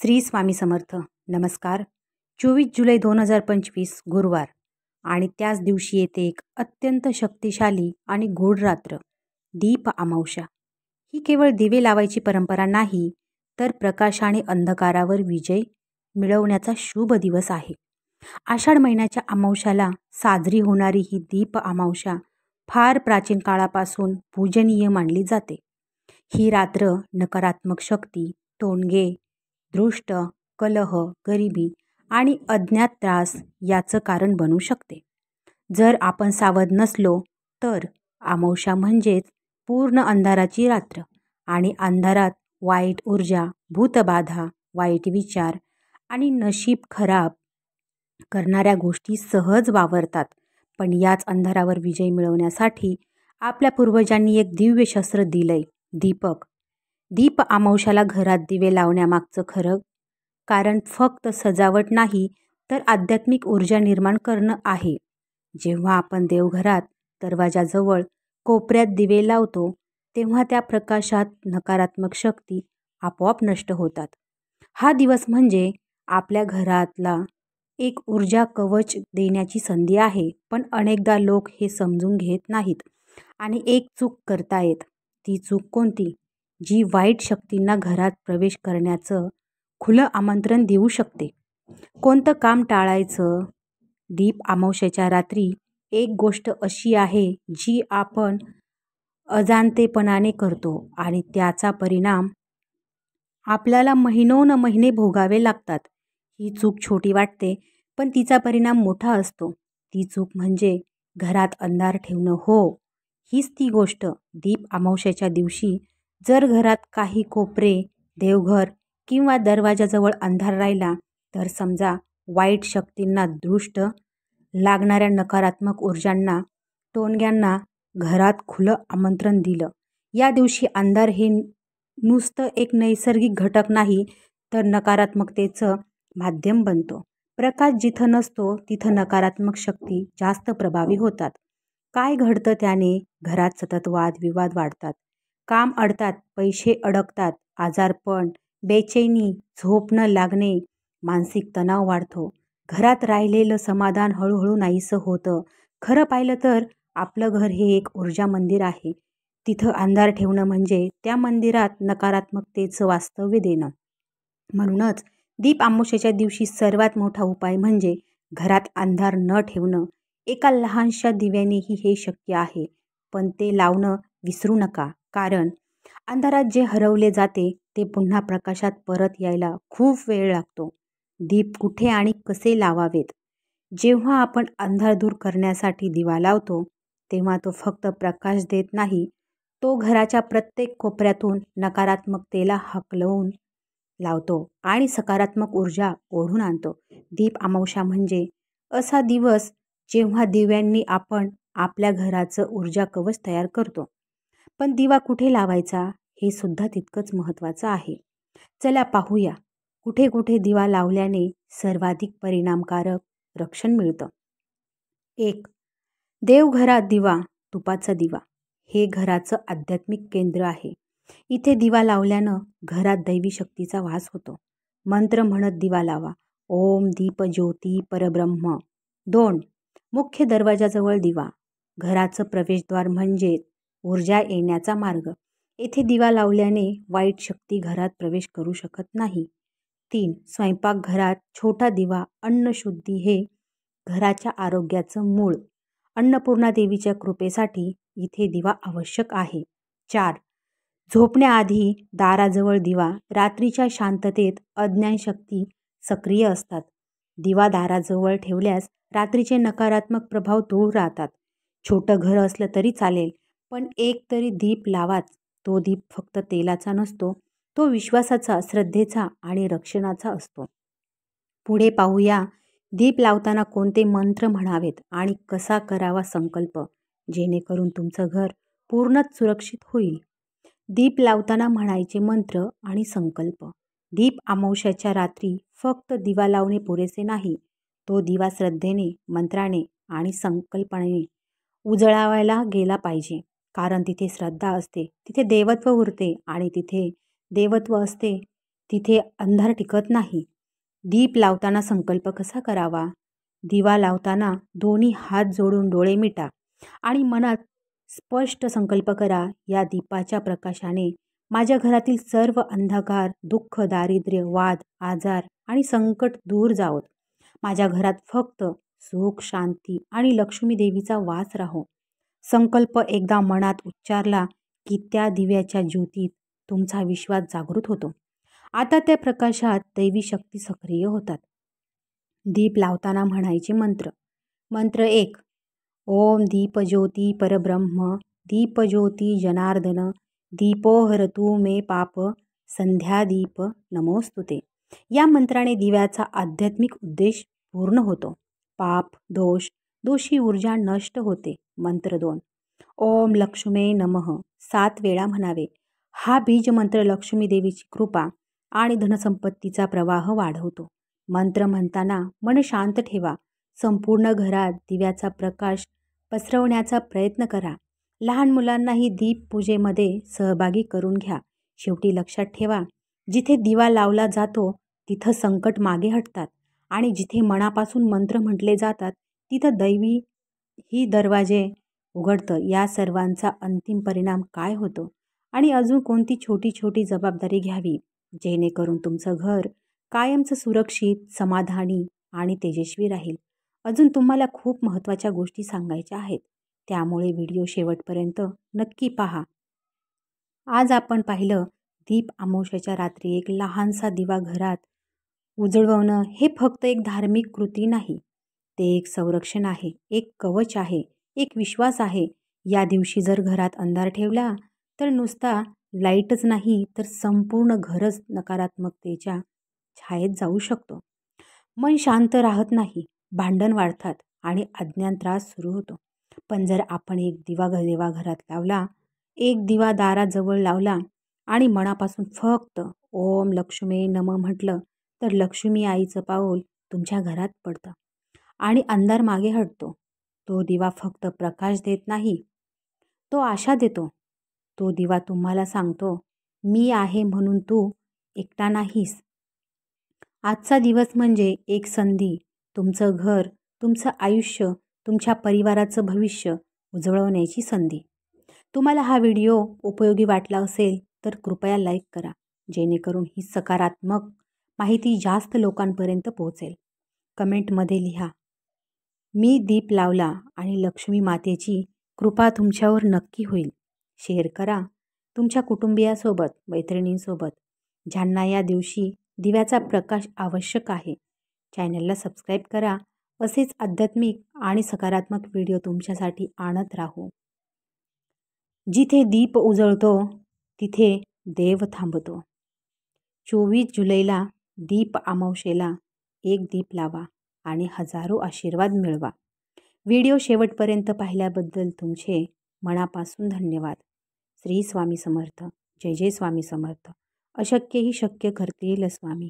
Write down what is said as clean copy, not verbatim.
श्री स्वामी समर्थ. नमस्कार. 24 जुलै 2025 गुरुवार आणि त्याच दिवशी येते एक अत्यंत शक्तिशाली आणि गूढ रात्र, दीप अमावस्या. ही केवळ दिवे लावायची परंपरा नाही, तर प्रकाश आणि अंधकारावर विजय मिळवण्याचा शुभ दिवस आहे. आषाढ महिन्याच्या अमावस्याला साजरी होणारी ही दीप अमावस्या फार प्राचीन काळापासून पूजनीय मानली जाते. ही रात्र नकारात्मक शक्ती, टोणगे, दृष्ट, कलह, गरिबी आणि अज्ञात त्रास याचं कारण बनू शकते. जर आपण सावध नसलो तर अमावस्या म्हणजेच पूर्ण अंधाराची रात्र आणि अंधारात वाईट ऊर्जा, भूतबाधा, वाईट विचार आणि नशीब खराब करणाऱ्या गोष्टी सहज वावरतात. पण याच अंधारावर विजय मिळवण्यासाठी आपल्या पूर्वजांनी एक दिव्य शस्त्र दिलंय, दीपक. दीप अमावस्याला घरात दिवे लावण्यामागचं खरं कारण फक्त सजावट नाही, तर आध्यात्मिक ऊर्जा निर्माण करणं आहे. जेव्हा आपण देवघरात दरवाजाजवळ कोपऱ्यात दिवे लावतो, तेव्हा त्या प्रकाशात नकारात्मक शक्ती आपोआप नष्ट होतात. हा दिवस म्हणजे आपल्या घरातला एक ऊर्जा कवच देण्याची संधी आहे. पण अनेकदा लोक हे समजून घेत नाहीत आणि एक चूक करतायत. ती चूक कोणती? जी वाईट शक्तींना घरात प्रवेश करण्याचं खुलं आमंत्रण देऊ शकते. कोणतं काम टाळायचं? दीप अमावस्येच्या रात्री एक गोष्ट अशी आहे जी आपण अजाणतेपणाने करतो आणि त्याचा परिणाम आपल्याला महिने भोगावे लागतात. ही चूक छोटी वाटते, पण तिचा परिणाम मोठा असतो. ती चूक म्हणजे घरात अंधार ठेवणं. हो, हीच ती गोष्ट. दीप अमावस्येच्या दिवशी जर घरात काही कोपरे, देवघर किंवा दरवाजाजवळ अंधार राहिला, तर समजा वाईट शक्तींना, दृष्ट लागणाऱ्या नकारात्मक ऊर्जांना, टोणग्यांना घरात खुलं आमंत्रण दिलं. या दिवशी अंधार हे नुसतं एक नैसर्गिक घटक नाही, तर नकारात्मकतेचं माध्यम बनतो. प्रकाश जिथं नसतो तिथं नकारात्मक शक्ती जास्त प्रभावी होतात. काय घडतं त्याने? घरात सतत वादविवाद वाढतात, काम अडतात, पैसे अडकतात, आजारपण, बेचैनी, झोप न लागणे, मानसिक तणाव वाढतो. घरात राहिलेलं समाधान हळूहळू नाहीसं होतं. खरं पाहिलं तर आपलं घर हे एक ऊर्जा मंदिर आहे. तिथं अंधार ठेवणं म्हणजे त्या मंदिरात नकारात्मकतेचं वास्तव्य देणं. म्हणूनच दीप अमावस्येच्या दिवशी सर्वात मोठा उपाय म्हणजे घरात अंधार न ठेवणं. एका लहानशा दिव्यानेही हे शक्य आहे, पण ते लावणं विसरू नका. कारण अंधारात जे हरवले जाते ते पुन्हा प्रकाशात परत यायला खूप वेळ लागतो. दीप कुठे आणि कसे लावावेत? जेव्हा आपण अंधार दूर करण्यासाठी दिवा लावतो, तेव्हा तो फक्त प्रकाश देत नाही, तो घराच्या प्रत्येक कोपऱ्यातून नकारात्मकतेला हकलवून लावतो आणि सकारात्मक ऊर्जा ओढून आणतो. दीप अमावस्या म्हणजे असा दिवस जेव्हा दिव्यांनी आपण आपल्या घराचं ऊर्जा कवच तयार करतो. पण दिवा कुठे लावायचा हे सुद्धा तितकंच महत्त्वाचं आहे. चला पाहूया कुठे कुठे दिवा लावल्याने सर्वाधिक परिणामकारक रक्षण मिळतं. 1. देवघरात दिवा. तुपाचा दिवा हे घराचं आध्यात्मिक केंद्र आहे. इथे दिवा लावल्यानं घरात दैवी शक्तीचा वास होतो. मंत्र म्हणत दिवा लावा. ओम दीप ज्योती परब्रह्म. 2. मुख्य दरवाजाजवळ दिवा. घराचं प्रवेशद्वार म्हणजे ऊर्जा येण्याचा मार्ग. येथे दिवा लावल्याने वाईट शक्ती घरात प्रवेश करू शकत नाही. 3. स्वयंपाकघरात छोटा दिवा. अन्नशुद्धी हे घराच्या आरोग्याचं मूळ. अन्नपूर्णा देवीच्या कृपेसाठी इथे दिवा आवश्यक आहे. 4. झोपण्याआधी दाराजवळ दिवा. रात्रीच्या शांततेत अज्ञानशक्ती सक्रिय असतात. दिवा दाराजवळ ठेवल्यास रात्रीचे नकारात्मक प्रभाव दूर राहतात. छोटं घर असलं तरी चालेल, पण एक तरी दीप लावाच. तो दीप फक्त तेलाचा नसतो, तो विश्वासाचा, श्रद्धेचा आणि रक्षणाचा असतो. पुढे पाहूया दीप लावताना कोणते मंत्र म्हणावेत आणि कसा करावा संकल्प, जेणेकरून तुमचं घर पूर्णच सुरक्षित होईल. दीप लावताना म्हणायचे मंत्र आणि संकल्प. दीप अमावस्येच्या रात्री फक्त दिवा लावणे पुरेसे नाही, तो दिवा श्रद्धेने, मंत्राने आणि संकल्पनेने उजळावायला गेला पाहिजे. कारण तिथे श्रद्धा असते तिथे देवत्व उरते आणि तिथे देवत्व असते तिथे अंधार टिकत नाही. दीप लावताना संकल्प कसा करावा? दिवा लावताना दोन्ही हात जोडून डोळे मिटा आणि मनात स्पष्ट संकल्प करा, या दीपाच्या प्रकाशाने माझ्या घरातील सर्व अंधकार, दुःख, दारिद्र्य, वाद, आजार आणि संकट दूर जावोत. माझ्या घरात फक्त सुख, शांती आणि लक्ष्मी देवीचा वास राहो. संकल्प एकदा मनात उच्चारला की त्या दिव्याच्या ज्योतीत तुमचा विश्वास जागृत होतो. आता त्या प्रकाशात दैवी शक्ती सक्रिय होतात. दीप लावताना म्हणायचे मंत्र. मंत्र 1. ओम दीपज्योती परब्रह्म दीपज्योती जनार्दन दीपो हरतु मे पाप संध्यादीप नमोस्तुते. या मंत्राने दिव्याचा आध्यात्मिक उद्देश पूर्ण होतो. पाप, दोष, दोषी ऊर्जा नष्ट होते. मंत्र 2. ओम लक्ष्मे नमः 7 वेळा म्हणावे. हा बीज मंत्र लक्ष्मी देवीची कृपा आणि धनसंपत्तीचा प्रवाह वाढवतो. मंत्र म्हणताना मन शांत ठेवा. संपूर्ण घरात दिव्याचा प्रकाश पसरवण्याचा प्रयत्न करा. लहान मुलांनाही दीप पूजेमध्ये सहभागी करून घ्या. शेवटी लक्षात ठेवा, जिथे दिवा लावला जातो तिथं संकट मागे हटतात आणि जिथे मनापासून मंत्र म्हटले जातात तिथं दैवी ही दरवाजे उघडतं. या सर्वांचा अंतिम परिणाम काय होतो आणि अजून कोणती छोटी छोटी जबाबदारी घ्यावी जेणेकरून तुमचं घर कायमचं सुरक्षित, समाधानी आणि तेजस्वी राहील. अजून तुम्हाला खूप महत्त्वाच्या गोष्टी सांगायच्या आहेत, त्यामुळे व्हिडिओ शेवटपर्यंत नक्की पहा. आज आपण पाहिलं, दीप अमावस्येच्या रात्री एक लहानसा दिवा घरात उजळवणं हे फक्त एक धार्मिक कृती नाही, ते एक संरक्षण आहे, एक कवच आहे, एक विश्वास आहे. या दिवशी जर घरात अंधार ठेवला तर नुसता लाईटच नाही तर संपूर्ण घरच नकारात्मकतेच्या छायेत जाऊ शकतो. मन शांत राहत नाही, भांडण वाढतात आणि अज्ञान त्रास सुरू होतो. पण जर आपण एक दिवा घरात लावला, एक दिवा दाराजवळ लावला आणि मनापासून फक्त ओम लक्ष्मी नमः म्हटलं तर लक्ष्मी आईचं पाऊल तुमच्या घरात पडतं आणि अंधार मागे हटतो. तो दिवा फक्त प्रकाश देत नाही, तो आशा देतो. तो दिवा तुम्हाला सांगतो, मी आहे म्हणून तू एकटा नाहीस. आजचा दिवस म्हणजे एक संधी, तुमचं घर, तुमचं आयुष्य, तुमच्या परिवाराचं भविष्य उजळवण्याची संधी. तुम्हाला हा व्हिडिओ उपयोगी वाटला असेल तर कृपया लाईक करा, जेणेकरून ही सकारात्मक माहिती जास्त लोकांपर्यंत पोहोचेल. कमेंटमध्ये लिहा, मी दीप लावला आणि लक्ष्मी मातेची कृपा तुमच्यावर नक्की होईल. शेअर करा तुमच्या कुटुंबियासोबत, मैत्रिणींसोबत, ज्यांना या दिवशी दिव्याचा प्रकाश आवश्यक आहे. चॅनलला सबस्क्राईब करा. असेच आध्यात्मिक आणि सकारात्मक व्हिडिओ तुमच्यासाठी आणत राहू. जिथे दीप उजळतो तिथे देव थांबतो. 24 जुलैला दीप अमावस्येला एक दीप लावा आणि हजारो आशीर्वाद मिळवा. व्हिडिओ शेवटपर्यंत पाहिल्याबद्दल तुमचे मनापासून धन्यवाद. श्री स्वामी समर्थ. जय जय स्वामी समर्थ. अशक्यही शक्य करतील स्वामी.